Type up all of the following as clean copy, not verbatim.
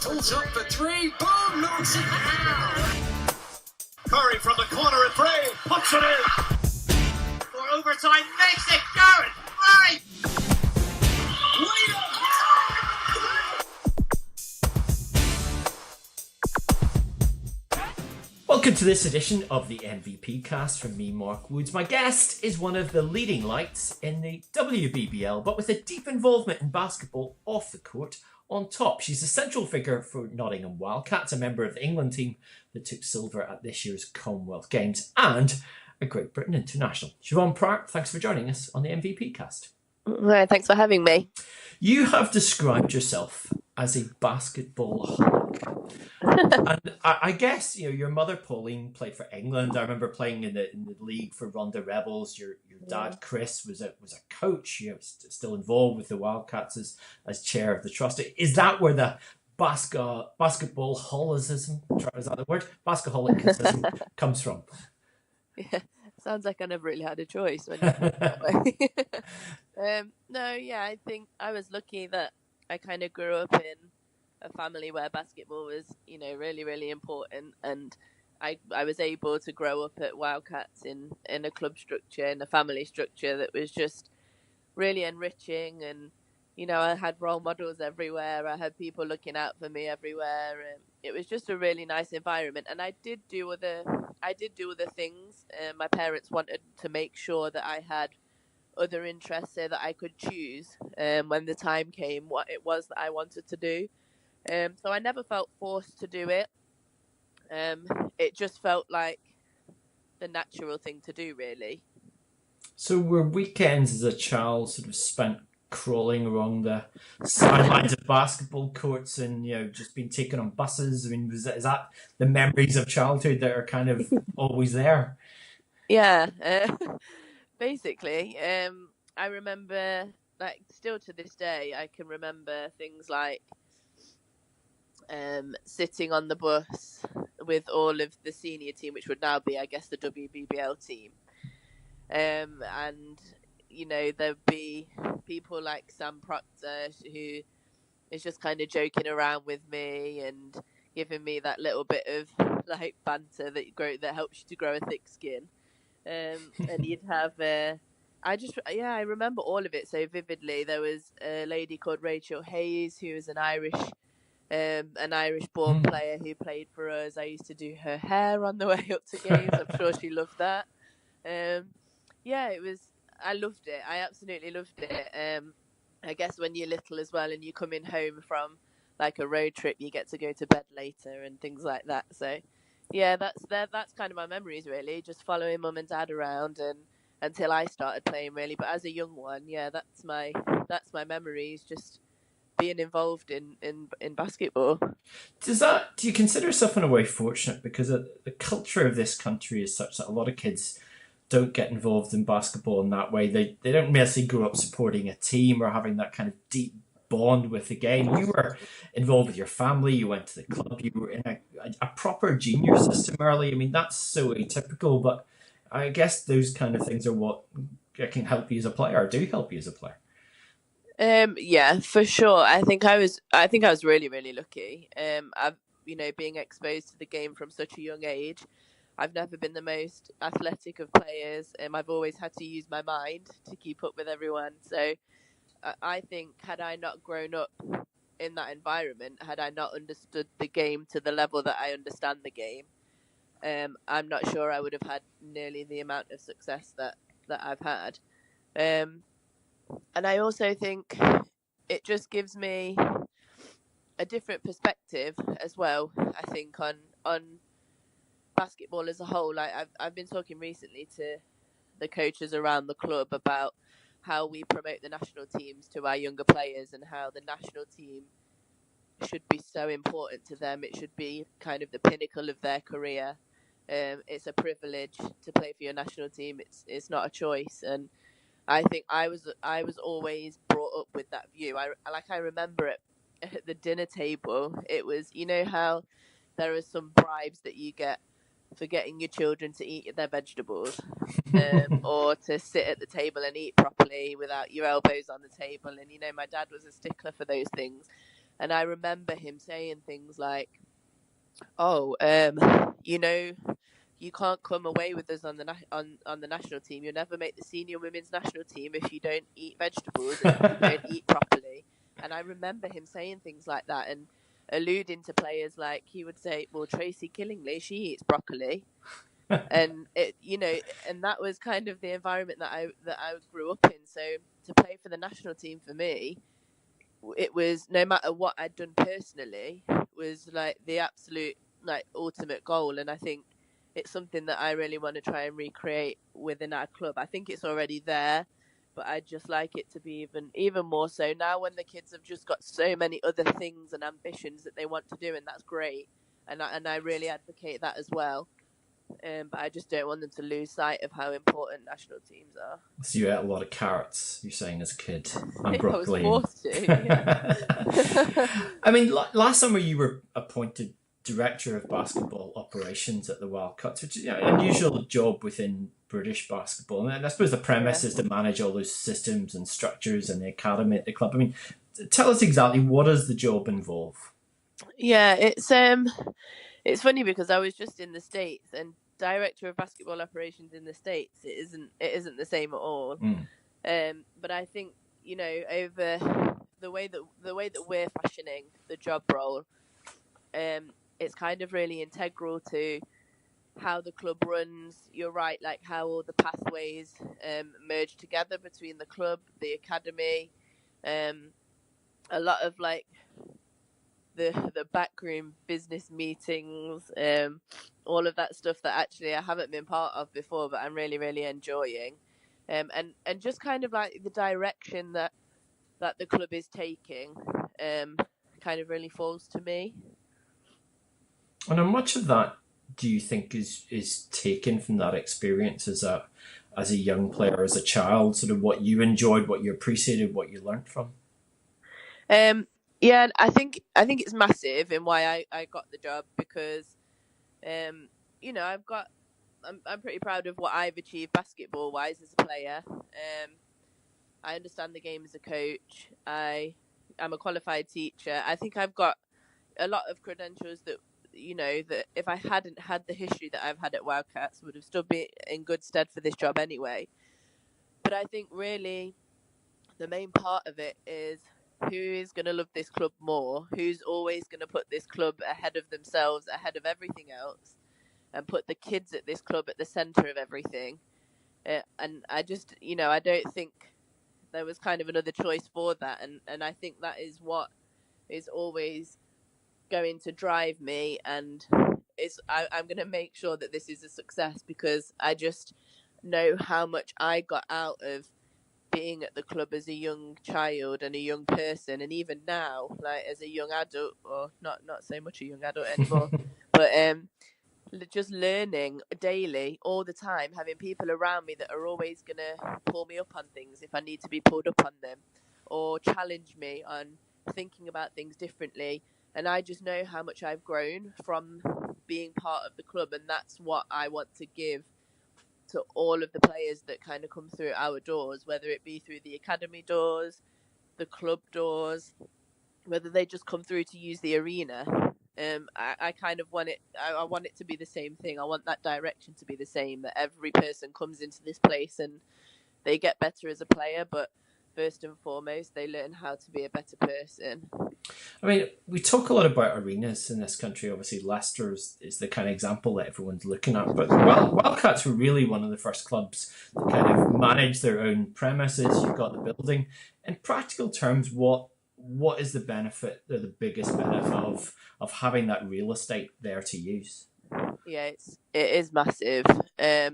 Pulls up for three. Boom! Knocks it down. Curry from the corner at three. Puts it in. For overtime. Makes it. Garrett. Right. Welcome to this edition of the MVP cast from me, Mark Woods. My guest is one of the leading lights in the WBBL, but with a deep involvement in basketball off the court on top. She's a central figure for Nottingham Wildcats, a member of the England team that took silver at this year's Commonwealth Games, and a Great Britain international. Siobhán Prior, thanks for joining us on the MVP cast. Right, thanks for having me. You have described yourself as a basketballaholic. And I guess, you know, your mother Pauline played for England. I remember playing in the league for Ronda Rebels. Your dad Chris was a coach. You know, still involved with the Wildcats as chair of the trust. Is that where the basketball holicism, is that the word? Basketbolicism comes from? Yeah, sounds like I never really had a choice when you put it that way. I think I was lucky that I kind of grew up in a family where basketball was, you know, really, really important, and I was able to grow up at Wildcats in a club structure, in a family structure that was just really enriching, and you know, I had role models everywhere. I had people looking out for me everywhere, and it was just a really nice environment. And I did do other things. My parents wanted to make sure that I had other interests so that I could choose when the time came what it was that I wanted to do. So I never felt forced to do it. It just felt like the natural thing to do, really. So were weekends as a child sort of spent crawling along the sidelines of basketball courts and, you know, just being taken on buses? I mean, is that the memories of childhood that are kind of always there? Yeah, basically. I remember, like, still to this day, I can remember things like sitting on the bus with all of the senior team, which would now be, I guess, the WBBL team. And, you know, there'd be people like Sam Proctor who is just kind of joking around with me and giving me that little bit of, like, banter that helps you to grow a thick skin. And you'd have... I remember all of it so vividly. There was a lady called Rachel Hayes who was an Irish-born player who played for us. I used to do her hair on the way up to games. I'm sure she loved that. I loved it. I absolutely loved it. I guess when you're little as well and you're coming home from like a road trip, you get to go to bed later and things like that. So, yeah, that's kind of my memories really. Just following mum and dad around and until I started playing really. But as a young one, yeah, that's my memories. Just being involved in basketball. Do you consider yourself in a way fortunate because the culture of this country is such that a lot of kids don't get involved in basketball in that way? They don't necessarily grow up supporting a team or having that kind of deep bond with the game. You were involved with your family, you went to the club, you were in a proper junior system early. I mean, that's so atypical, but I guess those kind of things are what can help you as a player, or do help you as a player. Yeah, for sure. I think I was really, really lucky. I've, you know, being exposed to the game from such a young age. I've never been the most athletic of players. I've always had to use my mind to keep up with everyone. So I think had I not grown up in that environment, had I not understood the game to the level that I understand the game, I'm not sure I would have had nearly the amount of success that I've had. And I also think it just gives me a different perspective as well, I think, on basketball as a whole. Like I've been talking recently to the coaches around the club about how we promote the national teams to our younger players and how the national team should be so important to them. It should be kind of the pinnacle of their career. It's a privilege to play for your national team. It's not a choice. And I think I was always brought up with that view. I remember it at the dinner table. It was, you know how there are some bribes that you get for getting your children to eat their vegetables, or to sit at the table and eat properly without your elbows on the table. And, you know, my dad was a stickler for those things. And I remember him saying things like, "Oh, you know, you can't come away with us on the on the national team. You'll never make the senior women's national team if you don't eat vegetables and if you don't eat properly." And I remember him saying things like that and alluding to players like he would say, "Well, Tracy Killingly, she eats broccoli," and it, and that was kind of the environment that I grew up in. So to play for the national team for me, it was, no matter what I'd done personally, was like the absolute like ultimate goal. And I think it's something that I really want to try and recreate within our club. I think it's already there, but I'd just like it to be even more so now when the kids have just got so many other things and ambitions that they want to do, and that's great. And I really advocate that as well. But I just don't want them to lose sight of how important national teams are. So you ate a lot of carrots, you're saying, as a kid, and I broccoli. was forced to. Yeah. I mean, last summer you were appointed director of basketball operations at the Wildcats, which is an unusual job within British basketball. And I suppose the premise is to manage all those systems and structures and the academy at the club. I mean, tell us exactly, what does the job involve? Yeah, it's funny because I was just in the States, and director of basketball operations in the States, it isn't the same at all. But I think, over the way that we're fashioning the job role, it's kind of really integral to how the club runs. You're right, like how all the pathways merge together between the club, the academy, a lot of like the backroom business meetings, all of that stuff that actually I haven't been part of before, but I'm really, really enjoying. And just kind of like the direction that the club is taking kind of really falls to me. And how much of that do you think is taken from that experience as a young player, as a child, sort of what you enjoyed, what you appreciated, what you learned from? Yeah, I think it's massive in why I got the job, because I'm pretty proud of what I've achieved basketball wise as a player. I understand the game as a coach. I'm a qualified teacher. I think I've got a lot of credentials that that if I hadn't had the history that I've had at Wildcats, would have stood me in good stead for this job anyway. But I think really the main part of it is who is going to love this club more, who's always going to put this club ahead of themselves, ahead of everything else, and put the kids at this club at the centre of everything. And I just, I don't think there was kind of another choice for that. And I think that is what is always going to drive me, and I'm going to make sure that this is a success, because I just know how much I got out of being at the club as a young child and a young person, and even now, like as a young adult, or not so much a young adult anymore, but just learning daily, all the time, having people around me that are always going to pull me up on things if I need to be pulled up on them, or challenge me on thinking about things differently. And I just know how much I've grown from being part of the club, and that's what I want to give to all of the players that kind of come through our doors, whether it be through the academy doors, the club doors, whether they just come through to use the arena. I kind of want it. I want it to be the same thing. I want that direction to be the same, that every person comes into this place and they get better as a player, but first and foremost, they learn how to be a better person. I mean, we talk a lot about arenas in this country. Obviously, Leicester is the kind of example that everyone's looking at. But Wildcats were really one of the first clubs to kind of manage their own premises. You've got the building. In practical terms, what is the benefit, or the biggest benefit of having that real estate there to use? Yeah, it is massive. I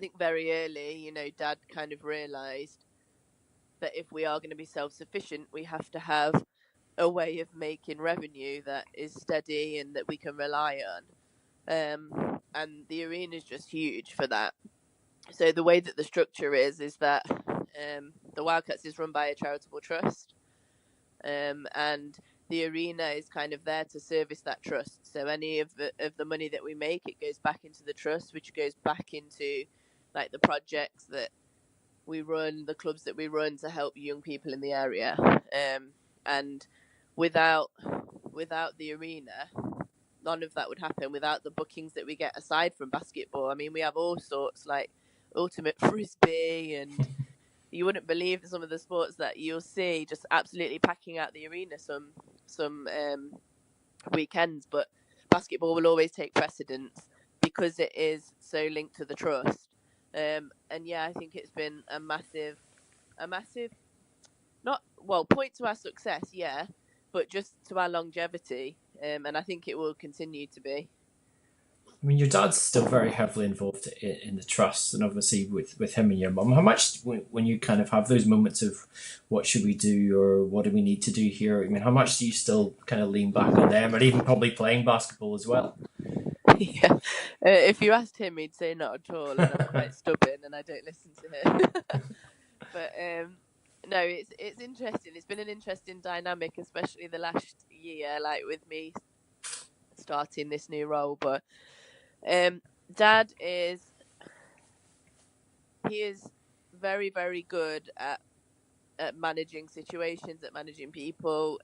think very early, Dad kind of realised that if we are going to be self-sufficient, we have to have a way of making revenue that is steady and that we can rely on. And the arena is just huge for that. So the way that the structure is that the Wildcats is run by a charitable trust, and the arena is kind of there to service that trust. So any of the money that we make, it goes back into the trust, which goes back into like the projects that we run, the clubs that we run to help young people in the area. And without the arena, none of that would happen. Without the bookings that we get aside from basketball, I mean, we have all sorts like ultimate frisbee, and you wouldn't believe some of the sports that you'll see just absolutely packing out the arena some weekends. But basketball will always take precedence because it is so linked to the trust. And yeah, I think it's been a massive, point to our success, yeah, but just to our longevity. And I think it will continue to be. I mean, your dad's still very heavily involved in the trust, and obviously with him and your mum. How much, when you kind of have those moments of what should we do or what do we need to do here? I mean, how much do you still kind of lean back on them, and even probably playing basketball as well? Yeah, if you asked him, he'd say not at all, and I'm quite stubborn and I don't listen to him. But no, it's interesting. It's been an interesting dynamic, especially the last year, like with me starting this new role. But Dad is very, very good at managing situations, at managing people.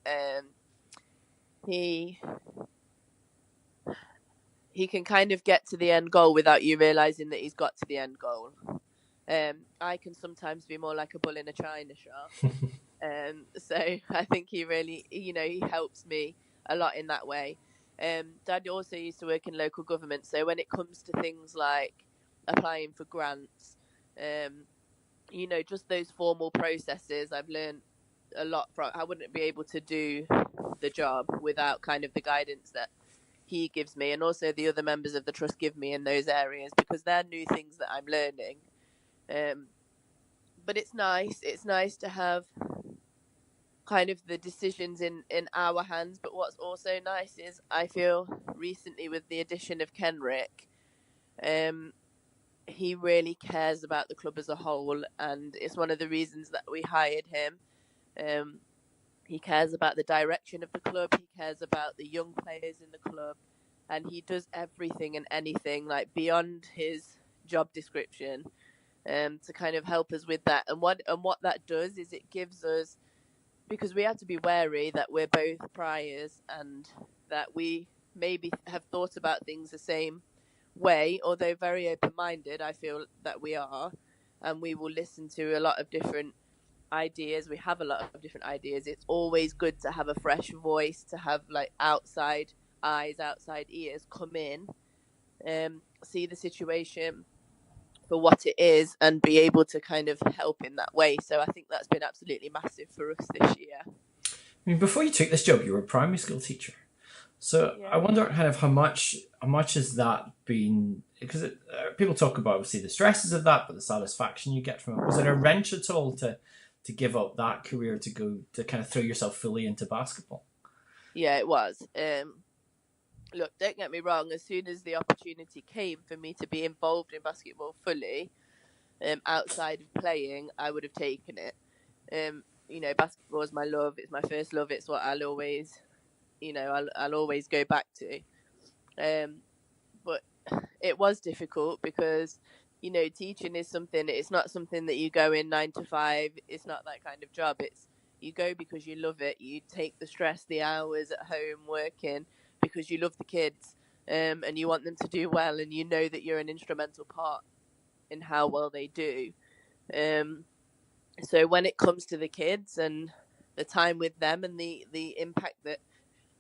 He can kind of get to the end goal without you realizing that he's got to the end goal. I can sometimes be more like a bull in a china shop. So I think he really, he helps me a lot in that way. Dad also used to work in local government, so when it comes to things like applying for grants, just those formal processes, I've learned a lot from. I wouldn't be able to do the job without kind of the guidance that he gives me, and also the other members of the trust give me in those areas, because they're new things that I'm learning. But it's nice to have kind of the decisions in our hands. But what's also nice is I feel recently with the addition of Kenrick, he really cares about the club as a whole, and it's one of the reasons that we hired him. He cares about the direction of the club, he cares about the young players in the club, and he does everything and anything like beyond his job description to kind of help us with that. And what that does is it gives us, because we have to be wary that we're both priors and that we maybe have thought about things the same way, although very open-minded, I feel that we are, and we will listen to a lot of different ideas. We have a lot of different ideas. It's always good to have a fresh voice, to have like outside eyes, outside ears come in, see the situation for what it is, and be able to kind of help in that way. So I think that's been absolutely massive for us this year. I mean, before you took this job, you were a primary school teacher. So yeah. I wonder kind of how much has that been, because people talk about obviously the stresses of that, but the satisfaction you get from it. Was it a wrench at all to give up that career to go to kind of throw yourself fully into basketball? Yeah, it was. Look, don't get me wrong, as soon as the opportunity came for me to be involved in basketball fully, outside of playing, I would have taken it. Basketball is my love. It's my first love. It's what I'll always, I'll always go back to. But it was difficult because, teaching is something, it's not something that you go in 9 to 5. It's not that kind of job. It's, you go because you love it. You take the stress, the hours at home working, because you love the kids, and you want them to do well, and you know that you're an instrumental part in how well they do. So when it comes to the kids and the time with them and the impact that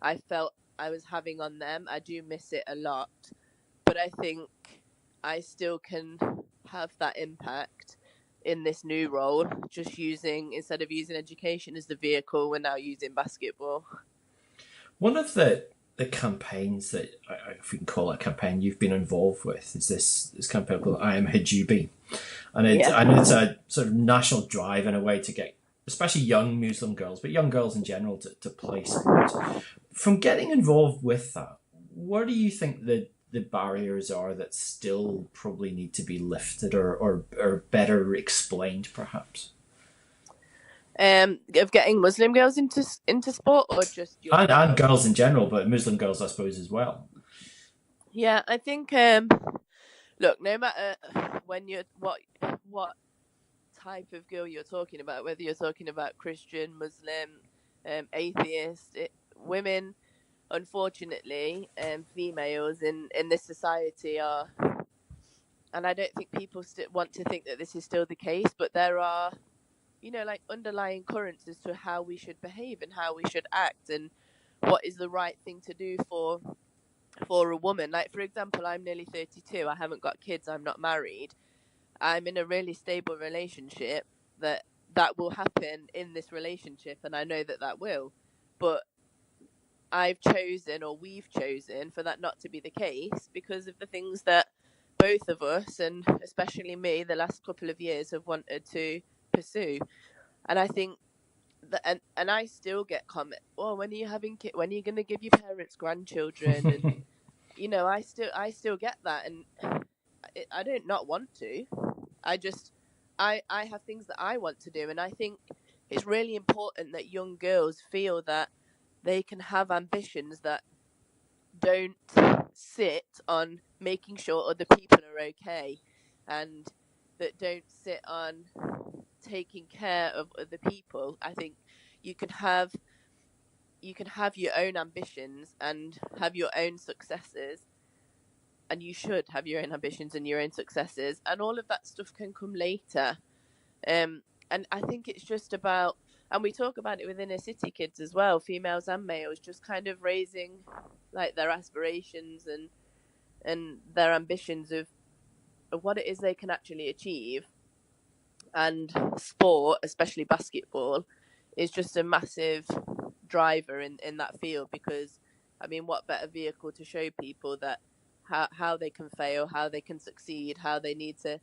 I felt I was having on them, I do miss it a lot. But I think I still can have that impact in this new role, just instead of using education as the vehicle, we're now using basketball. One of the campaigns that, if we can call it a campaign, you've been involved with is this campaign called I Am Hijabi. And it's a sort of national drive in a way to get especially young Muslim girls, but young girls in general, to play sports. From getting involved with that, what do you think the barriers are that still probably need to be lifted or better explained, perhaps? Of getting Muslim girls into sport, or just and girls in general, but Muslim girls, I suppose, as well. Yeah, I think. Look, no matter when you're what type of girl you're talking about, whether you're talking about Christian, Muslim, atheist. Women, unfortunately, females in this society are, and I don't think people want to think that this is still the case, but there are, like underlying currents as to how we should behave and how we should act and what is the right thing to do for a woman. Like, for example, I'm nearly 32. I haven't got kids. I'm not married. I'm in a really stable relationship that will happen in this relationship, and I know that will. But I've chosen, or we've chosen, for that not to be the case because of the things that both of us, and especially me, the last couple of years have wanted to pursue. And I think that, and I still get comment, well, when are you having kids? When are you going to give your parents grandchildren? And I still get that, and I don't not want to. I have things that I want to do, and I think it's really important that young girls feel that they can have ambitions that don't sit on making sure other people are okay, and that don't sit on taking care of other people. I think you can have your own ambitions and have your own successes, and you should have your own ambitions and your own successes, and all of that stuff can come later. And I think it's just about, and we talk about it within inner city kids as well, females and males, just kind of raising like their aspirations and their ambitions of what it is they can actually achieve. And sport, especially basketball, is just a massive driver in that field, because I mean, what better vehicle to show people that how they can fail, how they can succeed, how they need to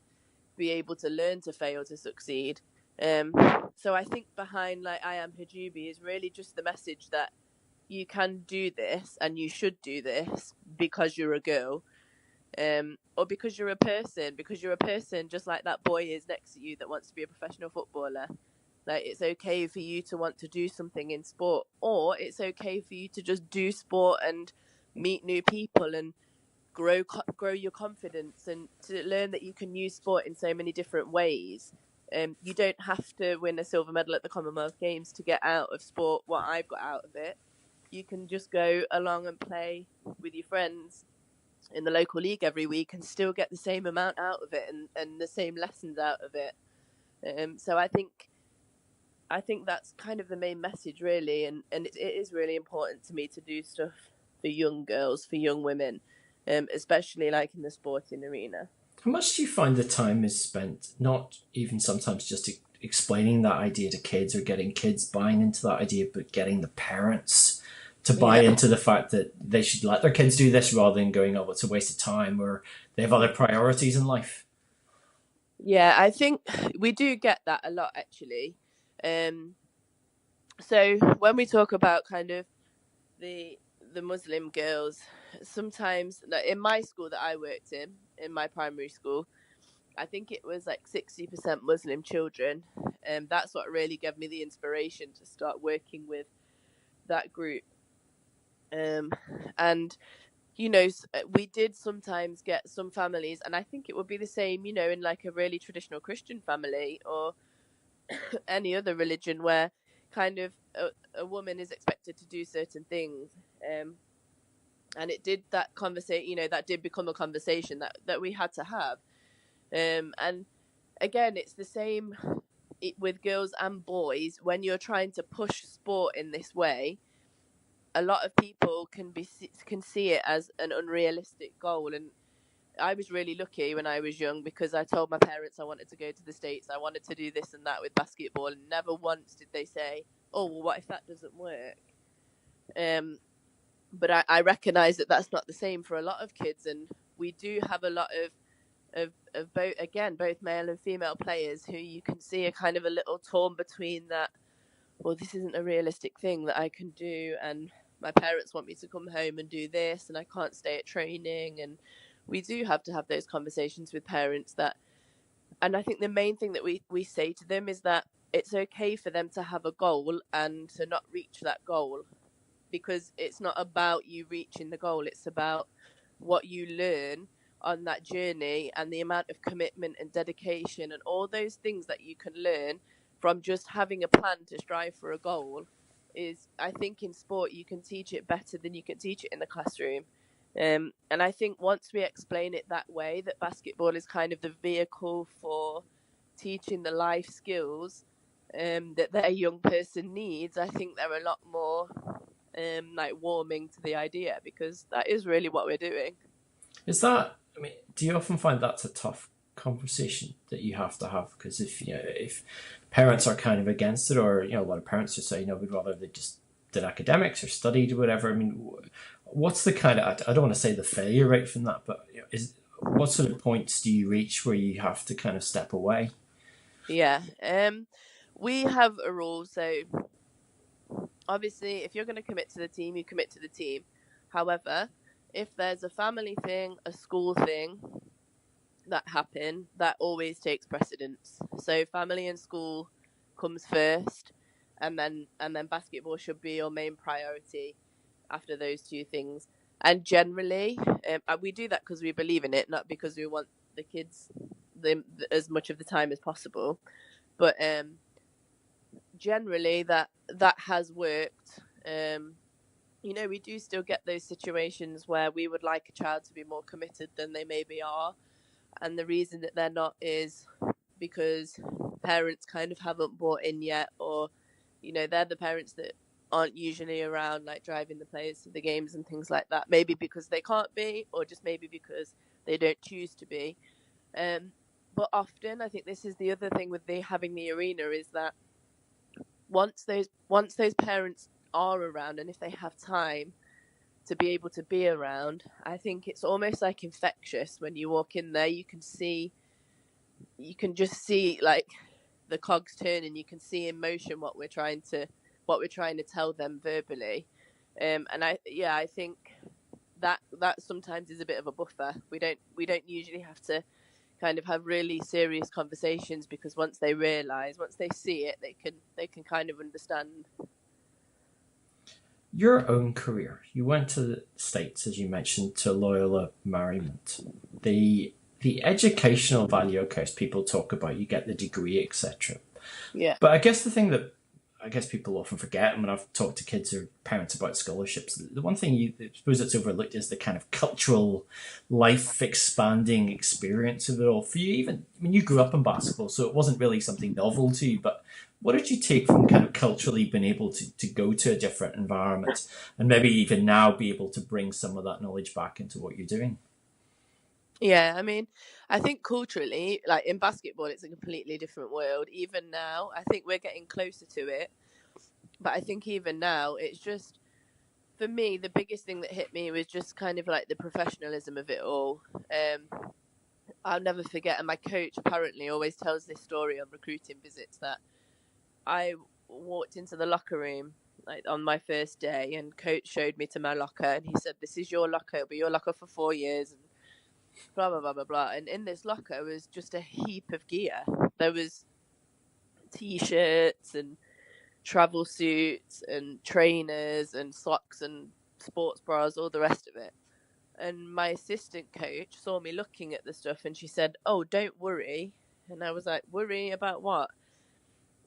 be able to learn to fail to succeed. So I think behind like I Am Hajubi is really just the message that you can do this and you should do this because you're a girl, or because you're a person just like that boy is next to you that wants to be a professional footballer. Like, it's okay for you to want to do something in sport, or it's okay for you to just do sport and meet new people and grow your confidence, and to learn that you can use sport in so many different ways. You don't have to win a silver medal at the Commonwealth Games to get out of sport what I've got out of it. You can just go along and play with your friends in the local league every week and still get the same amount out of it, and the same lessons out of it. So I think that's kind of the main message, really, and it is really important to me to do stuff for young girls, for young women, especially like in the sporting arena. How much do you find the time is spent, not even sometimes just explaining that idea to kids or getting kids buying into that idea, but getting the parents to buy into the fact that they should let their kids do this rather than going, oh, it's a waste of time, or they have other priorities in life? Yeah, I think we do get that a lot, actually. So when we talk about kind of the Muslim girls, sometimes, like in my school that I worked in my primary school, I think it was like 60% Muslim children, and that's what really gave me the inspiration to start working with that group. And we did sometimes get some families, and I think it would be the same, in like a really traditional Christian family or any other religion, where kind of a woman is expected to do certain things. And it did that conversation, that did become a conversation that we had to have. And again, it's the same with girls and boys. When you're trying to push sport in this way, a lot of people can see it as an unrealistic goal. And I was really lucky when I was young, because I told my parents I wanted to go to the States, I wanted to do this and that with basketball, and never once did they say, oh, well, what if that doesn't work? But I recognise that that's not the same for a lot of kids, and we do have a lot of both male and female players who you can see are kind of a little torn between that, well, this isn't a realistic thing that I can do, and my parents want me to come home and do this, and I can't stay at training. And we do have to have those conversations with parents and I think the main thing that we say to them is that it's okay for them to have a goal and to not reach that goal, because it's not about you reaching the goal, it's about what you learn on that journey and the amount of commitment and dedication and all those things that you can learn from just having a plan to strive for a goal. is I think in sport you can teach it better than you can teach it in the classroom. And I think once we explain it that way, that basketball is kind of the vehicle for teaching the life skills that their young person needs, I think they're a lot more like warming to the idea, because that is really what we're doing. Is that? I mean, do you often find that's a tough conversation that you have to have? Because if parents are kind of against it, or a lot of parents just say, we'd rather they just did academics or studied or whatever. I mean, what's the kind of, I don't want to say the failure rate from that, but what sort of points do you reach where you have to kind of step away? Yeah, we have a rule. So obviously, if you're going to commit to the team, you commit to the team. However, if there's a family thing, a school thing that happen, that always takes precedence. So family and school comes first, and then basketball should be your main priority after those two things. And generally, we do that because we believe in it, not because we want the kids as much of the time as possible. But generally, that has worked. We do still get those situations where we would like a child to be more committed than they maybe are. And the reason that they're not is because parents kind of haven't bought in yet, or, they're the parents that aren't usually around, like driving the players to the games and things like that. Maybe because they can't be, or just maybe because they don't choose to be. But often, I think this is the other thing with having the arena, is that once those parents are around, and if they have time to be able to be around, I think it's almost like infectious. When you walk in there, you can just see like the cogs turn, and you can see in motion what we're trying to tell them verbally. And I think that sometimes is a bit of a buffer. We don't usually have to kind of have really serious conversations, because once they see it, they can kind of understand. Your own career. You went to the States, as you mentioned, to Loyola Marymount. The educational value, of course, people talk about, you get the degree, etc. Yeah. But I guess the thing that people often forget, and when I've talked to kids or parents about scholarships, the one thing I suppose that's overlooked is the kind of cultural, life-expanding experience of it all. For you, even, I mean, you grew up in basketball, so it wasn't really something novel to you, but what did you take from kind of culturally being able to go to a different environment, and maybe even now be able to bring some of that knowledge back into what you're doing? Yeah, I mean, I think culturally, like in basketball, it's a completely different world. Even now, I think we're getting closer to it. But I think even now, it's just, for me, the biggest thing that hit me was just kind of like the professionalism of it all. I'll never forget, and my coach apparently always tells this story on recruiting visits, that I walked into the locker room like on my first day, and coach showed me to my locker, and he said, "This is your locker. It'll be your locker for 4 years." And blah blah blah blah blah. And in this locker was just a heap of gear. There was t-shirts and travel suits and trainers and socks and sports bras, all the rest of it. And my assistant coach saw me looking at the stuff, and she said, "Oh, don't worry." And I was like, "Worry about what?"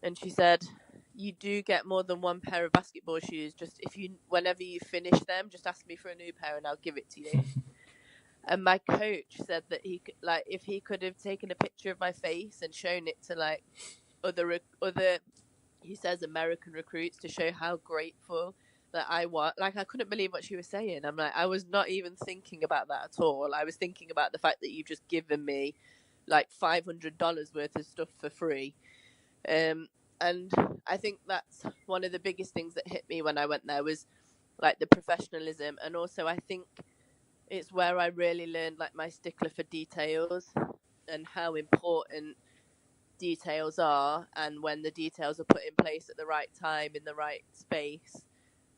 And she said, "You do get more than one pair of basketball shoes. Just whenever you finish them, just ask me for a new pair and I'll give it to you." And my coach said that he could, like, if he could have taken a picture of my face and shown it to like other, he says, American recruits, to show how grateful that I was. Like, I couldn't believe what she was saying. I'm like, I was not even thinking about that at all. I was thinking about the fact that you've just given me like $500 worth of stuff for free. And I think that's one of the biggest things that hit me when I went there, was like the professionalism. And also, I think it's where I really learned like my stickler for details, and how important details are, and when the details are put in place at the right time in the right space,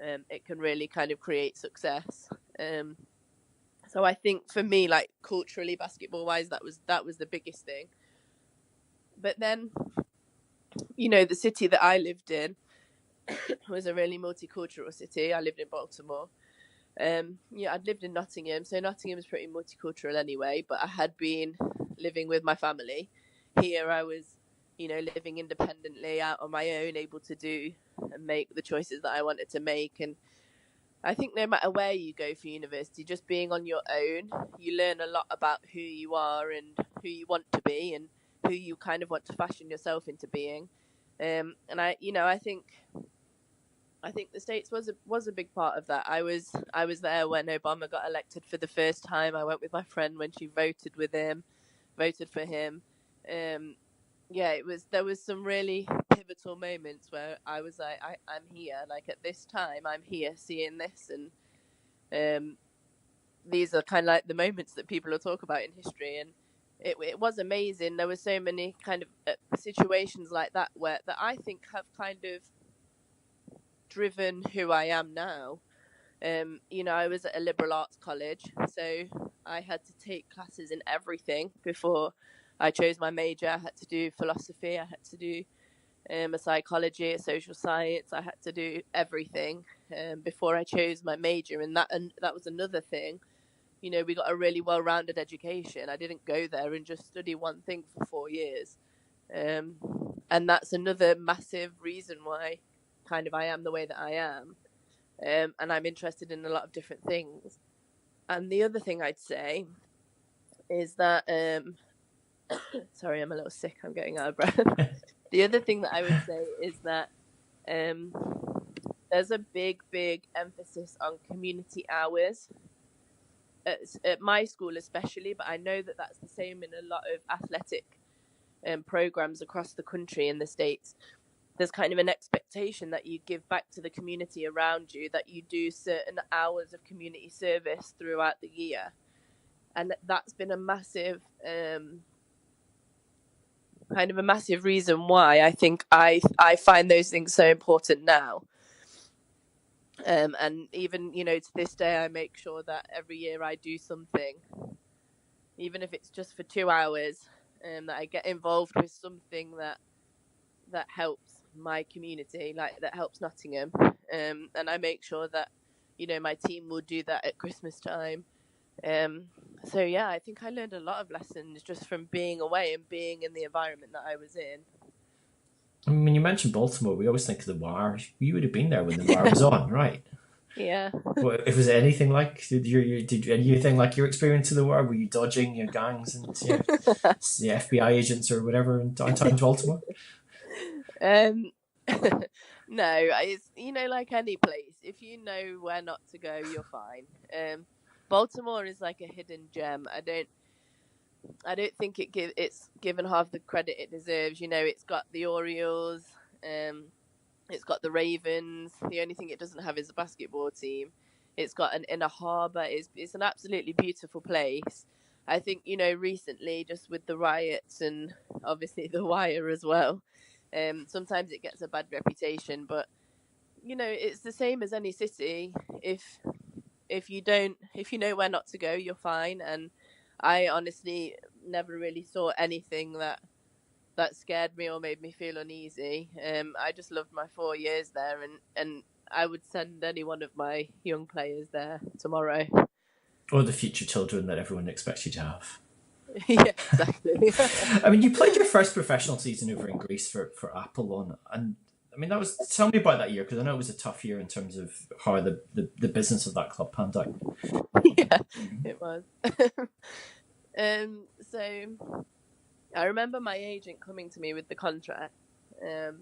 it can really kind of create success. So I think for me, like culturally, basketball wise, that was the biggest thing. But then, the city that I lived in was a really multicultural city. I lived in Baltimore. I'd lived in Nottingham, so Nottingham is pretty multicultural anyway, but I had been living with my family. Here I was living independently out on my own, able to do and make the choices that I wanted to make. And I think no matter where you go for university, just being on your own, you learn a lot about who you are and who you want to be and who you kind of want to fashion yourself into being. And I think the States was a big part of that. I was there when Obama got elected for the first time. I went with my friend when she voted for him. There was some really pivotal moments where I was like, I'm here. Like at this time, I'm here seeing this, and these are kind of like the moments that people will talk about in history. And it was amazing. There were so many kind of situations like that that I think have kind of driven who I am now. I was at a liberal arts college, so I had to take classes in everything before I chose my major. I had to do philosophy, I had to do a psychology, a social science. I had to do everything before I chose my major, and that was another thing. We got a really well-rounded education. I didn't go there and just study one thing for 4 years, and that's another massive reason why kind of I am the way that I am, and I'm interested in a lot of different things. And the other thing I'd say is that sorry, I'm a little sick, I'm getting out of breath. The other thing that I would say is that there's a big emphasis on community hours at my school especially, but I know that that's the same in a lot of athletic programs across the country in the States. There's kind of an expectation that you give back to the community around you, that you do certain hours of community service throughout the year. And that's been a massive kind of a massive reason why I think I find those things so important now. And even, to this day, I make sure that every year I do something, even if it's just for 2 hours, that I get involved with something that helps my community, like that helps Nottingham. And I make sure that, my team will do that at Christmas time. So yeah, I think I learned a lot of lessons just from being away and being in the environment that I was in. I mean, when you mentioned Baltimore, we always think of the Wire. You would have been there when the Wire was on, right? Yeah. Well, if it was anything like, did anything like your experience of the Wire? Were you dodging your gangs and the FBI agents or whatever in downtown Baltimore? No, it's like any place. If you know where not to go, you're fine. Baltimore is like a hidden gem. I don't think it's given half the credit it deserves. It's got the Orioles, it's got the Ravens. The only thing it doesn't have is a basketball team. It's got an inner harbor. It's an absolutely beautiful place. I think recently, just with the riots and obviously the Wire as well, sometimes it gets a bad reputation. But it's the same as any city. If you know where not to go, you're fine. And I honestly never really saw anything that scared me or made me feel uneasy. I just loved my 4 years there, and I would send any one of my young players there tomorrow. Or the future children that everyone expects you to have. Yeah, exactly. I mean, you played your first professional season over in Greece for Apollon, and I mean, tell me about that year, because I know it was a tough year in terms of how the business of that club panned out. Yeah, it was. So I remember my agent coming to me with the contract. I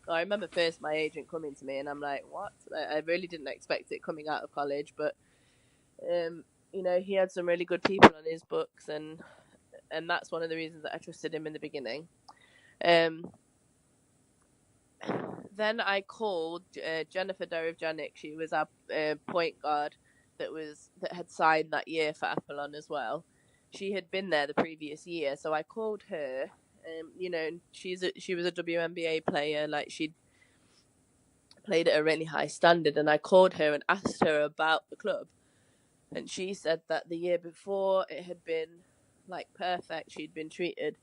remember first my agent coming to me, and I'm like, what? I really didn't expect it coming out of college, but he had some really good people on his books, and that's one of the reasons that I trusted him in the beginning. Then I called Jennifer Dorivjanic. She was our point guard that had signed that year for Apollon as well. She had been there the previous year, so I called her. She was a WNBA player. Like, she'd played at a really high standard, and I called her and asked her about the club, and she said that the year before it had been like perfect. She'd been treated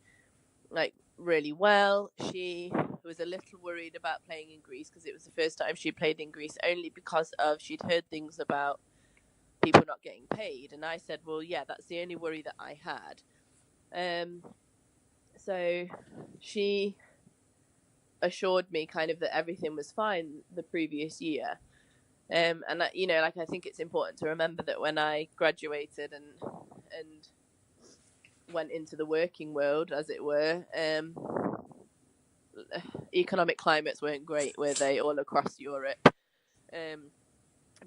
like really well. She was a little worried about playing in Greece because it was the first time she played in Greece, only because she'd heard things about people not getting paid. And I said, well, yeah, that's the only worry that I had. So she assured me kind of that everything was fine the previous year. And you know, like, I think it's important to remember that when I graduated and went into the working world, as it were, economic climates weren't great, were they, all across Europe.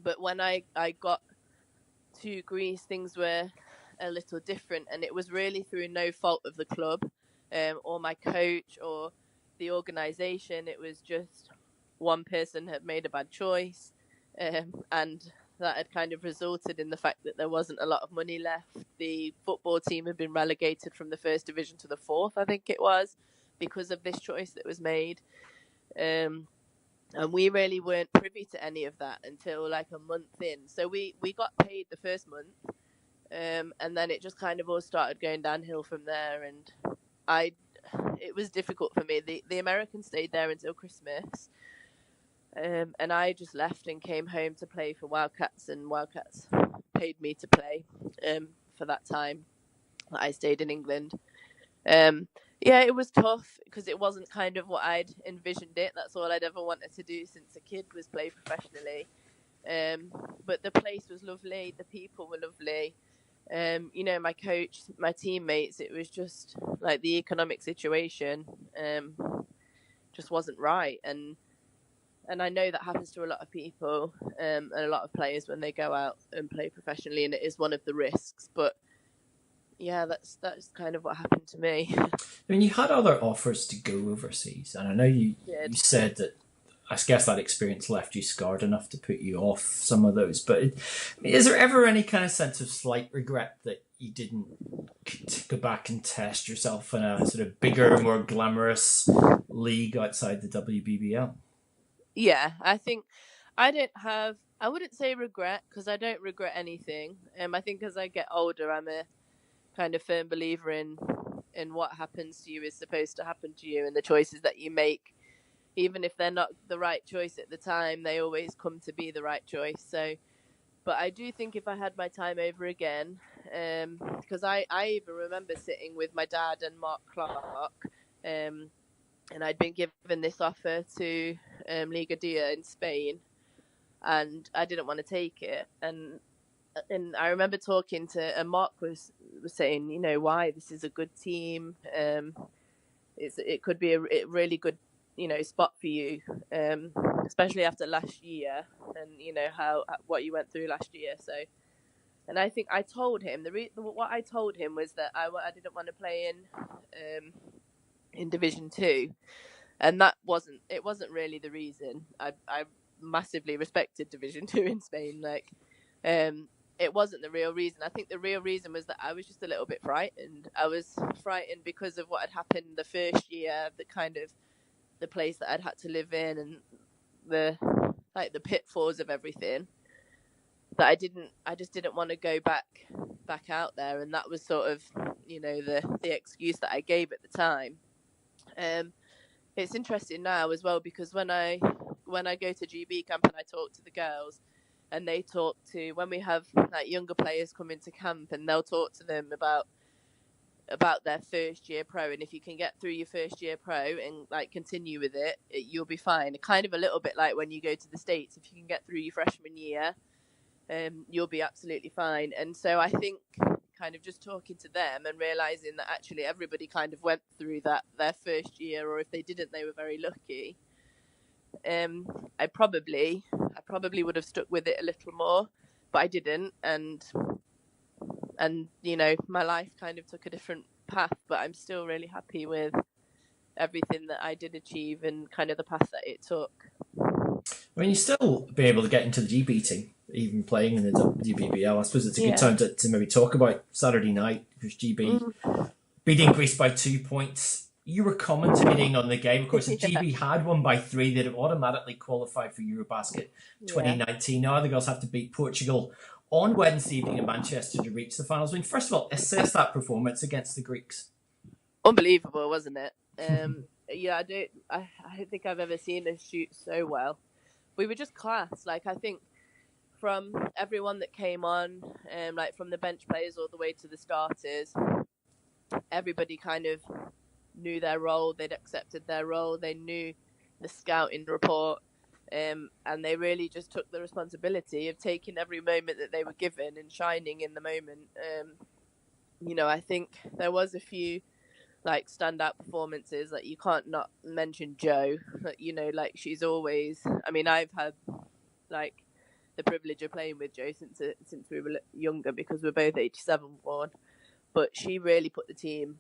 But when I got to Greece, things were a little different, and it was really through no fault of the club, or my coach or the organisation. It was just one person had made a bad choice, and that had kind of resulted in the fact that there wasn't a lot of money left. The football team had been relegated from the first division to the fourth, I think it was, because of this choice that was made. And we really weren't privy to any of that until like a month in. So we got paid the first month, and then it just kind of all started going downhill from there. And it was difficult for me. The Americans stayed there until Christmas, and I just left and came home to play for Wildcats, and Wildcats paid me to play for that time that I stayed in England. Yeah, it was tough because it wasn't kind of what I'd envisioned it. That's all I'd ever wanted to do since a kid, was play professionally. But the place was lovely. The people were lovely. You know, my coach, my teammates, it was just like the economic situation just wasn't right. And I know that happens to a lot of people and a lot of players when they go out and play professionally, and it is one of the risks. But yeah, that's kind of what happened to me. I mean, you had other offers to go overseas, and I know you said that, I guess that experience left you scarred enough to put you off some of those. But is there ever any kind of sense of slight regret that you didn't go back and test yourself in a sort of bigger, more glamorous league outside the WBBL? Yeah, I think I wouldn't say regret, because I don't regret anything. I think as I get older, I'm a kind of firm believer in what happens to you is supposed to happen to you, and the choices that you make, even if they're not the right choice at the time, they always come to be the right choice. So, but I do think if I had my time over again, because I even remember sitting with my dad and Mark Clark, and I'd been given this offer to Liga Dia in Spain, and I didn't want to take it. And I remember talking to, and Mark was saying, you know, why, this is a good team. It could be a really good, you know, spot for you, especially after last year, and you know what you went through last year. So, and I think I told him what I told him was that I didn't want to play in Division 2, and that wasn't really the reason. I massively respected Division 2 in Spain, like. It wasn't the real reason. I think the real reason was that I was just a little bit frightened. I was frightened because of what had happened the first year, the kind of the place that I'd had to live in, and the pitfalls of everything. That I just didn't want to go back out there, and that was sort of, you know, the excuse that I gave at the time. It's interesting now as well, because when I go to GB camp and I talk to the girls, and they talk to, when we have like younger players come into camp, and they'll talk to them about their first year pro, and if you can get through your first year pro and like continue with it, you'll be fine. Kind of a little bit like when you go to the States, if you can get through your freshman year, you'll be absolutely fine. And so I think kind of just talking to them and realizing that actually everybody kind of went through that their first year, or if they didn't, they were very lucky. I probably would have stuck with it a little more, but I didn't, and you know, my life kind of took a different path, but I'm still really happy with everything that I did achieve and kind of the path that it took. I mean, you still been able to get into the GB team, even playing in the WBBL. I suppose it's a good time to maybe talk about Saturday night, because GB beating Greece by 2 points. You were commentating on the game. Of course, if GB had won by 3, they'd have automatically qualified for EuroBasket 2019. Now the girls have to beat Portugal on Wednesday evening in Manchester to reach the finals. I mean, first of all, assess that performance against the Greeks. Unbelievable, wasn't it? Yeah, I don't think I've ever seen us shoot so well. We were just class. Like, I think from everyone that came on, like from the bench players all the way to the starters, everybody kind of knew their role. They'd accepted their role. They knew scouting report, and they really just took the responsibility of taking every moment that they were given and shining in the moment. I think there was a few like standout performances. Like you can't not mention Jo. Like she's always. I mean, I've had like the privilege of playing with Jo since we were younger because we're both 87 born. But she really put the team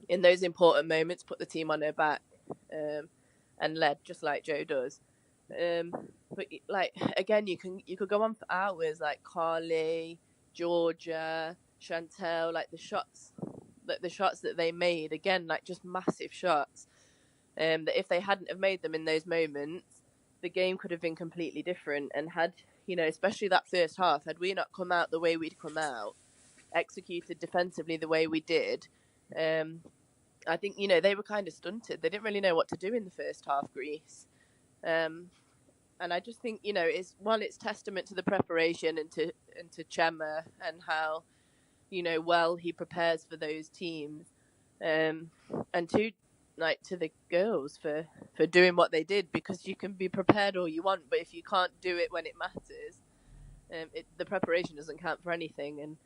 in those important moments, put the team on her back, and led just like Jo does. But like again, you could go on for hours. Like Carly, Georgia, Chantel, like the shots that they made again, like just massive shots. That if they hadn't have made them in those moments, the game could have been completely different. And had especially that first half, had we not come out the way we'd come out, executed defensively the way we did, I think they were kind of stunted. They didn't really know what to do in the first half, Greece. And I just think it's testament to the preparation and to Chema and how well he prepares for those teams, and to the girls for doing what they did, because you can be prepared all you want, but if you can't do it when it matters, the preparation doesn't count for anything. And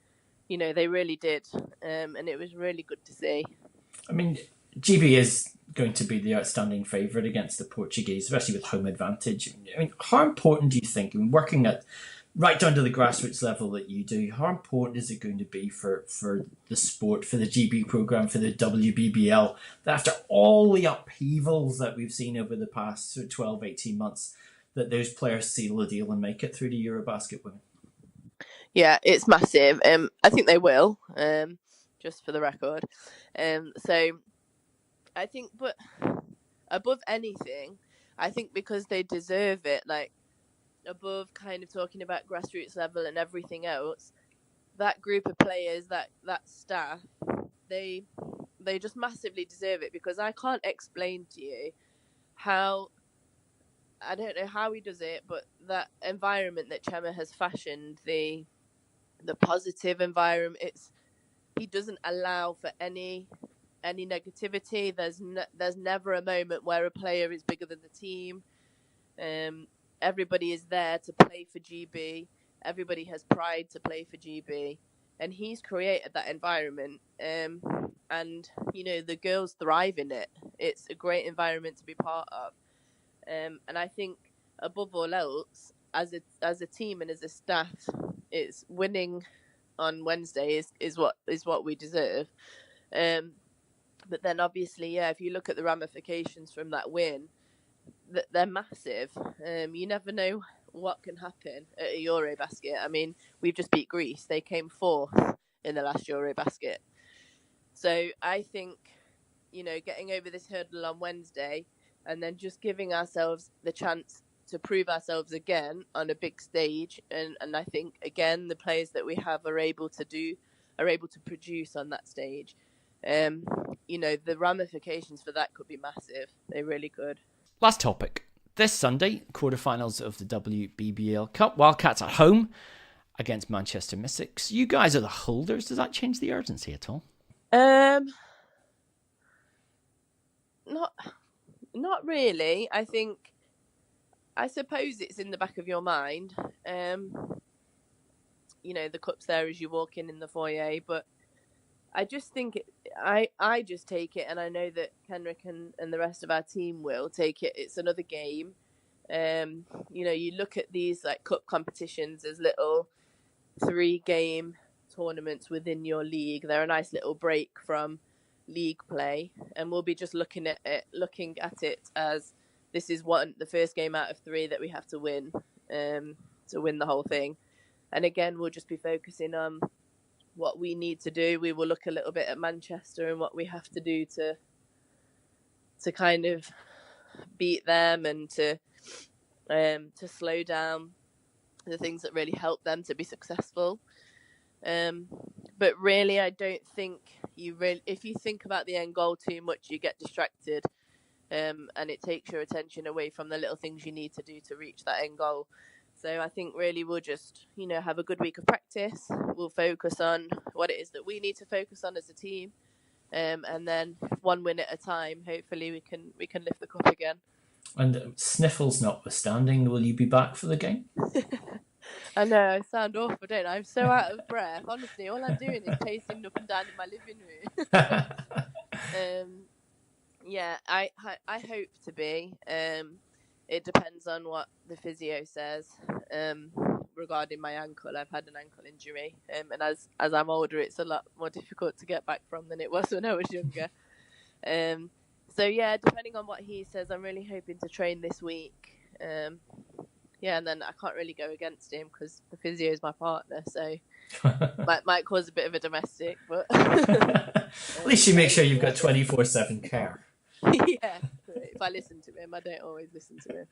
they really did, and it was really good to see. I mean, GB is going to be the outstanding favourite against the Portuguese, especially with home advantage. I mean, how important do you think, working at right down to the grassroots level that you do, how important is it going to be for the sport, for the GB programme, for the WBBL, that after all the upheavals that we've seen over the past 12, 18 months, that those players seal the deal and make it through to EuroBasket Women? Yeah, it's massive. I think they will, just for the record. So I think, but above anything, I think because they deserve it, like above kind of talking about grassroots level and everything else, that group of players, that staff, they just massively deserve it, because I can't explain to you how, I don't know how he does it, but that environment that Chema has fashioned, the positive environment, he doesn't allow for any negativity. There's never a moment where a player is bigger than the team. Everybody is there to play for GB. Everybody has pride to play for GB, and he's created that environment. And the girls thrive in it. It's a great environment to be part of. And I think above all else, as a team and as a staff, it's winning on Wednesday is what we deserve. But then obviously, if you look at the ramifications from that win, they're massive. You never know what can happen at a EuroBasket. I mean, we've just beat Greece. They came fourth in the last EuroBasket. So I think, getting over this hurdle on Wednesday and then just giving ourselves the chance to prove ourselves again on a big stage. And I think, again, the players that we have are able to produce on that stage. The ramifications for that could be massive. They really could. Last topic. This Sunday, quarterfinals of the WBBL Cup. Wildcats at home against Manchester Mystics. You guys are the holders. Does that change the urgency at all? Not really. I suppose it's in the back of your mind. The cup's there as you walk in the foyer, but I just think I just take it, and I know that Kenrick and the rest of our team will take it. It's another game. You look at these like cup competitions as little 3-game tournaments within your league. They're a nice little break from league play, and we'll be just looking at it as this is the first game out of 3 that we have to win the whole thing. And again, we'll just be focusing on what we need to do. We will look a little bit at Manchester and what we have to do to kind of beat them and to slow down the things that really help them to be successful. But really, I don't think if you think about the end goal too much, you get distracted, and it takes your attention away from the little things you need to do to reach that end goal. So I think really we'll just, have a good week of practice. We'll focus on what it is that we need to focus on as a team. And then one win at a time, hopefully we can lift the cup again. And sniffles notwithstanding, will you be back for the game? I know, I sound awful, don't I? I'm so out of breath. Honestly, all I'm doing is pacing up and down in my living room. Yeah, I hope to be. It depends on what the physio says regarding my ankle. I've had an ankle injury, and as I'm older, it's a lot more difficult to get back from than it was when I was younger. So yeah, depending on what he says, I'm really hoping to train this week. Yeah, and then I can't really go against him because the physio is my partner, so might cause a bit of a domestic. But at least you make sure you've got 24/7 care. Yeah, if I listen to him, I don't always listen to him.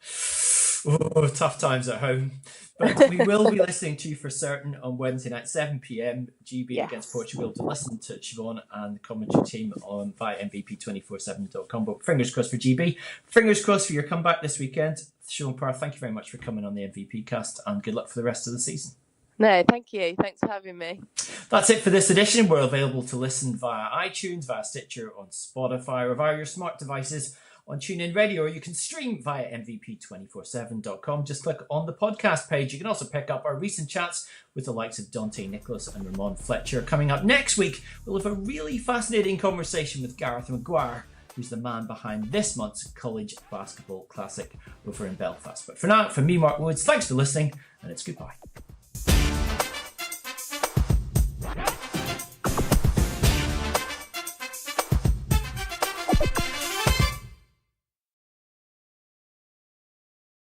Oh, tough times at home. But we will be listening to you for certain on Wednesday night, 7 p.m, GB against Portugal, to listen to Siobhán and the commentary team on via MVP247.com. But fingers crossed for GB. Fingers crossed for your comeback this weekend. Siobhán Prior, thank you very much for coming on the MVP cast, and good luck for the rest of the season. No, thank you. Thanks for having me. That's it for this edition. We're available to listen via iTunes, via Stitcher, on Spotify, or via your smart devices on TuneIn Radio, or you can stream via MVP247.com. Just click on the podcast page. You can also pick up our recent chats with the likes of Dante Nicholas and Ramon Fletcher. Coming up next week, we'll have a really fascinating conversation with Gareth Maguire, who's the man behind this month's College Basketball Classic over in Belfast. But for now, from me, Mark Woods, thanks for listening, and it's goodbye.